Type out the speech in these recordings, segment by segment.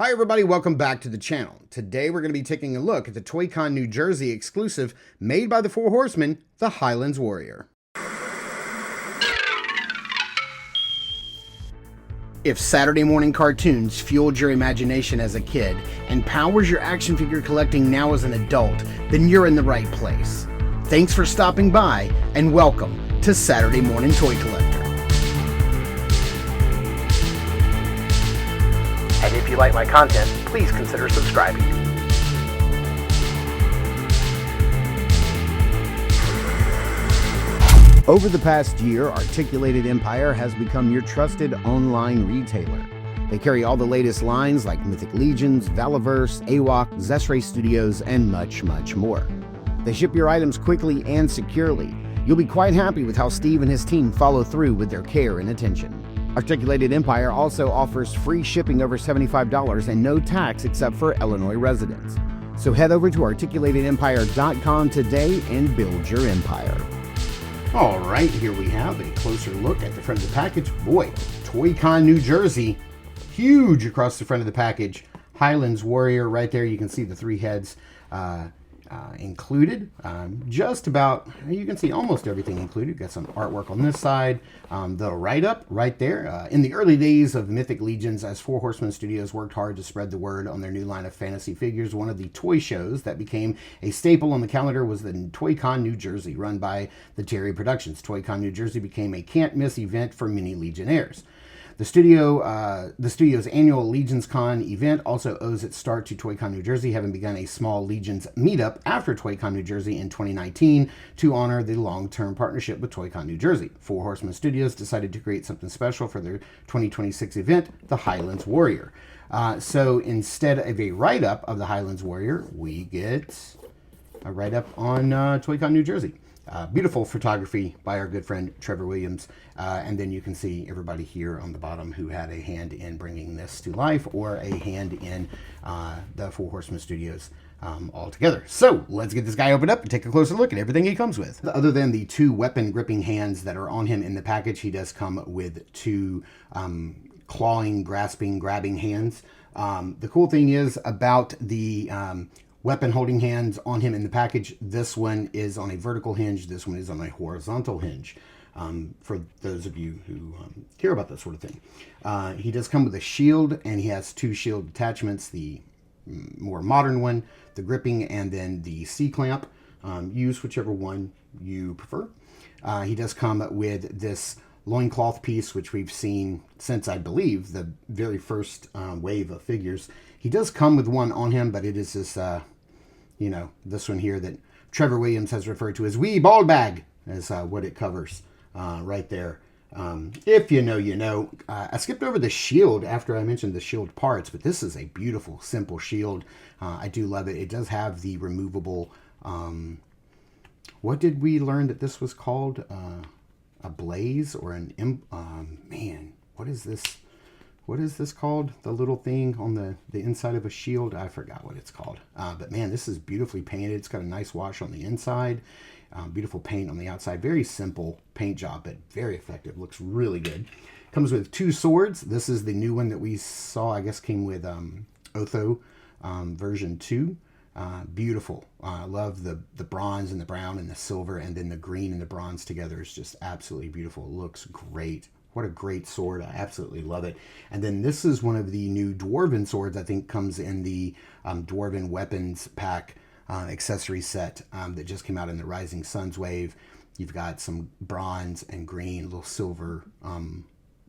Hi everybody, welcome back to the channel. Today we're going to be taking a look at the ToyConNJ exclusive made by the Four Horsemen, the Highlands Warrior. If Saturday morning cartoons fueled your imagination as a kid and powers your action figure collecting now as an adult, then you're in the right place. Thanks for stopping by and welcome to Saturday Morning Toy Collector. And if you like my content, please consider subscribing. Over the past year, Articulated Empire has become your trusted online retailer. They carry all the latest lines like Mythic Legions, Valaverse, AWOC, Zesray Studios, and much, much more. They ship your items quickly and securely. You'll be quite happy with how Steve and his team follow through with their care and attention. Articulated Empire also offers free shipping over $75 and no tax except for Illinois residents. So head over to articulatedempire.com today and build your empire. All right, here we have a closer look at the front of the package. Boy, ToyConNJ, huge across the front of the package. Highlands Warrior right there. You can see the three heads included. Just about, you can see almost everything included. Got some artwork on this side. The write-up right there. In the early days of Mythic Legions, as Four Horsemen Studios worked hard to spread the word on their new line of fantasy figures, one of the toy shows that became a staple on the calendar was the ToyConNJ, run by the Terry Productions. ToyConNJ became a can't-miss event for many Legionnaires. The studio's annual Legions Con event also owes its start to ToyConNJ, having begun a small Legions meetup after ToyConNJ in 2019 to honor the long-term partnership with ToyConNJ. Four Horsemen Studios decided to create something special for their 2026 event, the Highlands Warrior. So instead of a write-up of the Highlands Warrior, we get a write-up on ToyConNJ. Beautiful photography by our good friend Trevor Williams, and then you can see everybody here on the bottom who had a hand in bringing this to life or a hand in the Four Horsemen Studios all together. So let's get this guy opened up and take a closer look at everything he comes with. Other than the two weapon gripping hands that are on him in the package, he does come with two clawing, grasping, grabbing hands. The cool thing is about the weapon holding hands on him in the package, this one is on a vertical hinge, this one is on a horizontal hinge, for those of you who care about that sort of thing. He does come with a shield, and he has two shield attachments, the more modern one, the gripping, and then the C-clamp. Use whichever one you prefer. He does come with this loincloth piece, which we've seen since, I believe, the very first wave of figures. He does come with one on him, but it is this this one here that Trevor Williams has referred to as wee ball bag, is what it covers right there. If you know, you know. I skipped over the shield after I mentioned the shield parts, but this is a beautiful, simple shield. I do love it. It does have the removable, what did we learn that this was called? A blaze or an, man, what is this? What is this called? The little thing on the inside of a shield? I forgot what it's called. But man, this is beautifully painted. It's got a nice wash on the inside. Beautiful paint on the outside. Very simple paint job, but very effective. Looks really good. Comes with two swords. This is the new one that we saw, I guess came with Otho version 2. Beautiful. I love the bronze and the brown and the silver, and then the green and the bronze together is just absolutely beautiful. It looks great. What a great sword. I absolutely love it. And then this is one of the new Dwarven swords. I think comes in the Dwarven Weapons Pack accessory set that just came out in the Rising Suns wave. You've got some bronze and green, little silver,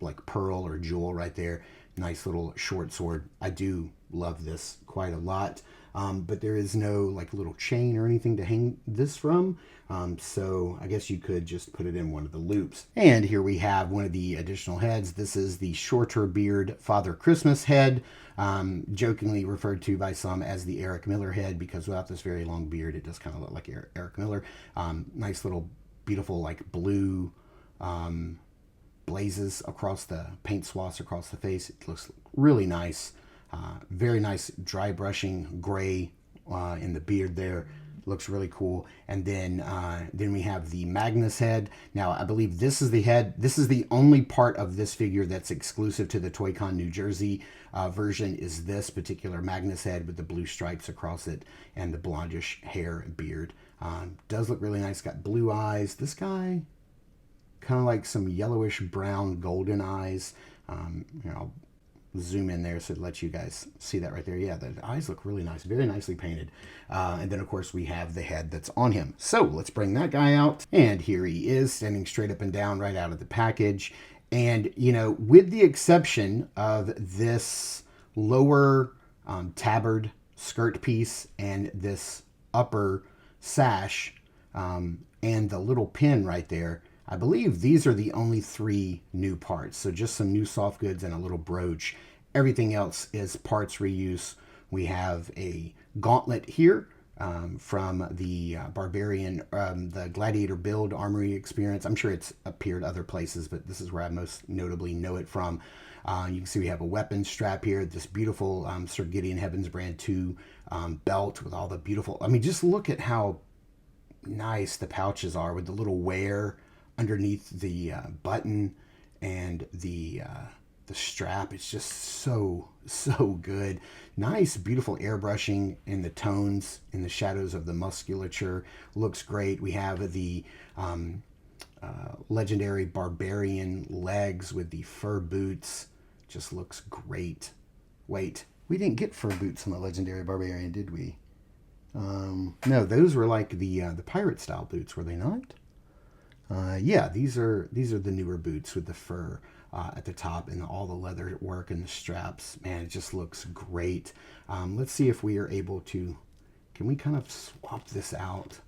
like pearl or jewel right there. Nice little short sword. I do love this quite a lot. But there is no like little chain or anything to hang this from. So I guess you could just put it in one of the loops. And here we have one of the additional heads. This is the shorter beard Father Christmas head, jokingly referred to by some as the Eric Miller head, because without this very long beard, it does kind of look like Eric Miller. Nice little beautiful like blue blazes across the paint swaths across the face. It looks really nice. Very nice dry brushing gray in the beard there. Looks really cool. And then we have the Magnus head. Now, I believe this is the head. This is the only part of this figure that's exclusive to the ToyCon New Jersey version, is this particular Magnus head with the blue stripes across it and the blondish hair and beard. Does look really nice. Got blue eyes. This guy, kind of like some yellowish brown golden eyes. Here, I'll zoom in there so it lets you guys see that right there. Yeah, the eyes look really nice, very nicely painted. And then of course we have the head that's on him. So let's bring that guy out. And here he is, standing straight up and down right out of the package. And, you know, with the exception of this lower tabard skirt piece and this upper sash and the little pin right there, I believe these are the only 3 new parts. So just some new soft goods and a little brooch. Everything else is parts reuse. We have a gauntlet here from the Barbarian, the Gladiator Build Armory Experience. I'm sure it's appeared other places, but this is where I most notably know it from. You can see we have a weapon strap here, this beautiful Sir Gideon Heavens Brand 2 belt with all the beautiful, I mean, just look at how nice the pouches are with the little wear underneath the button and the strap. It's just so good. Nice, beautiful airbrushing in the tones, in the shadows of the musculature. Looks great. We have the legendary Barbarian legs with the fur boots. Just looks great. Wait, we didn't get fur boots on the legendary Barbarian, did we? No, those were like the pirate style boots, were they not? Yeah, these are the newer boots with the fur at the top and all the leather work and the straps. Man, it just looks great. Let's see if we are able to, can we kind of swap this out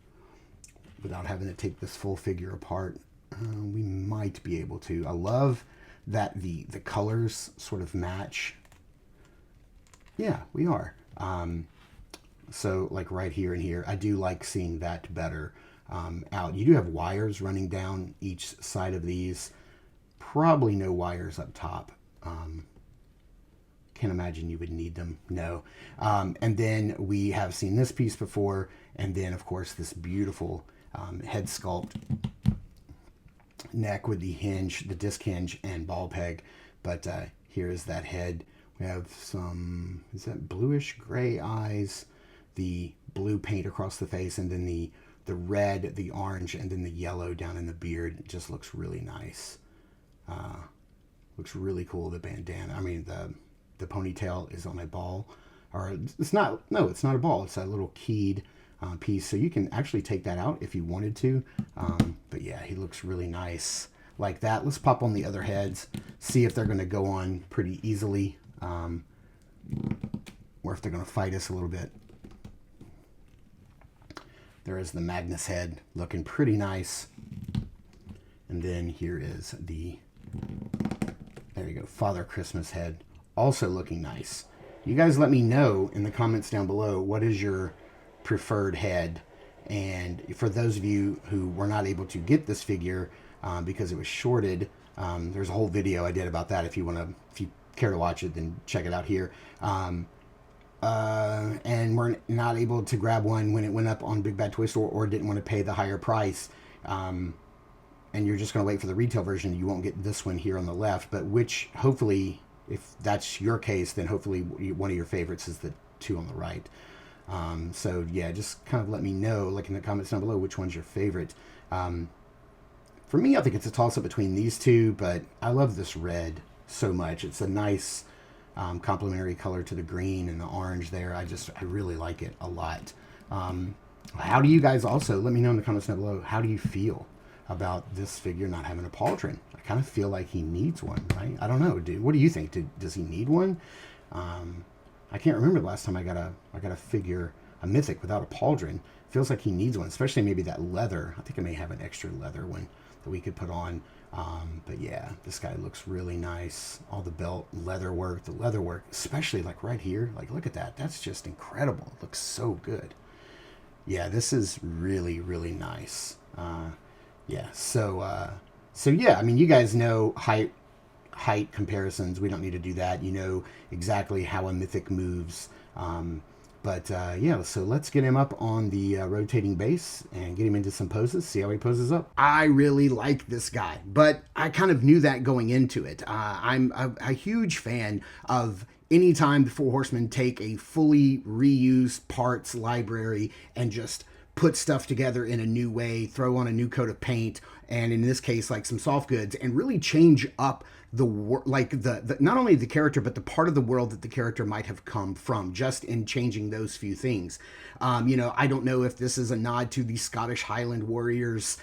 without having to take this full figure apart? We might be able to. I love that the colors sort of match. Yeah, we are. So like right here and here, I do like seeing that better out. You do have wires running down each side of these. Probably no wires up top. Can't imagine you would need them. No. And then we have seen this piece before. And then, of course, this beautiful head sculpt. Neck with the hinge, the disc hinge, and ball peg. But here is that head. We have some, is that bluish gray eyes, the blue paint across the face, and then the red, the orange, and then the yellow down in the beard. It just looks really nice. Looks really cool. The bandana, I mean, the ponytail is on a ball, or it's not, no, it's not a ball. It's a little keyed piece. So you can actually take that out if you wanted to. But yeah, he looks really nice like that. Let's pop on the other heads, see if they're going to go on pretty easily, or if they're going to fight us a little bit. There is the Magnus head, looking pretty nice. And then here is the, there you go, Father Christmas head, also looking nice. You guys let me know in the comments down below, what is your preferred head? And for those of you who were not able to get this figure because it was shorted, there's a whole video I did about that. If you want to, if you care to watch it, then check it out here. And we're not able to grab one when it went up on Big Bad Toy Store, or didn't want to pay the higher price, and you're just going to wait for the retail version, you won't get this one here on the left. But which, hopefully, if that's your case, then hopefully one of your favorites is the two on the right. So yeah, just kind of let me know, like in the comments down below, which one's your favorite. For me, I think it's a toss-up between these two, but I love this red so much. It's a nice complementary color to the green and the orange there. I really like it a lot. How do you guys also, let me know in the comments down below, how do you feel about this figure not having a pauldron? I kind of feel like he needs one, right? I don't know, dude. What do you think? Does he need one? I can't remember the last time I got a figure, a mythic without a pauldron. Feels like he needs one, especially maybe that leather. I think I may have an extra leather one that we could put on. But yeah, this guy looks really nice. All the belt leather work, the leather work, especially like right here. Like, look at that. That's just incredible. It looks so good. Yeah, this is really, really nice. Yeah, so yeah, I mean, you guys know height comparisons. We don't need to do that. You know exactly how a mythic moves. But yeah, so let's get him up on the rotating base and get him into some poses, see how he poses up. I really like this guy, but I kind of knew that going into it. I'm a huge fan of anytime the Four Horsemen take a fully reused parts library and just put stuff together in a new way, throw on a new coat of paint, and in this case, like some soft goods, and really change up the not only the character, but the part of the world that the character might have come from, just in changing those few things. I don't know if this is a nod to the Scottish Highland Warriors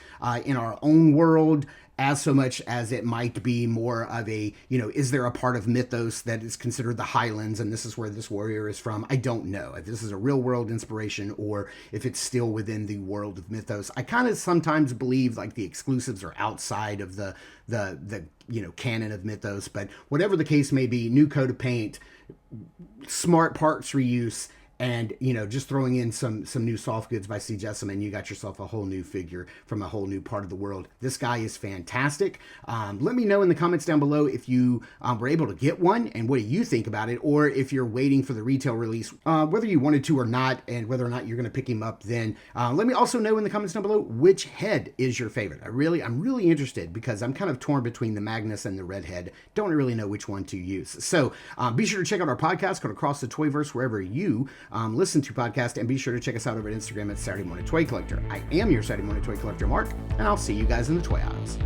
in our own world, as so much as it might be more of a, is there a part of mythos that is considered the Highlands and this is where this warrior is from? I don't know if this is a real world inspiration or if it's still within the world of mythos. I kind of sometimes believe like the exclusives are outside of the canon of mythos, but whatever the case may be, new coat of paint, smart parts reuse, and, just throwing in some new soft goods by C. Jessamine, you got yourself a whole new figure from a whole new part of the world. This guy is fantastic. Let me know in the comments down below if you were able to get one and what do you think about it, or if you're waiting for the retail release, whether you wanted to or not, and whether or not you're going to pick him up then. Let me also know in the comments down below which head is your favorite. I'm really interested because I'm kind of torn between the Magnus and the Red Head. Don't really know which one to use. So be sure to check out our podcast called Across the Toyverse wherever you listen to podcast, and be sure to check us out over at Instagram at Saturday Morning Toy Collector. I am your Saturday Morning Toy Collector, Mark, and I'll see you guys in the toy aisles.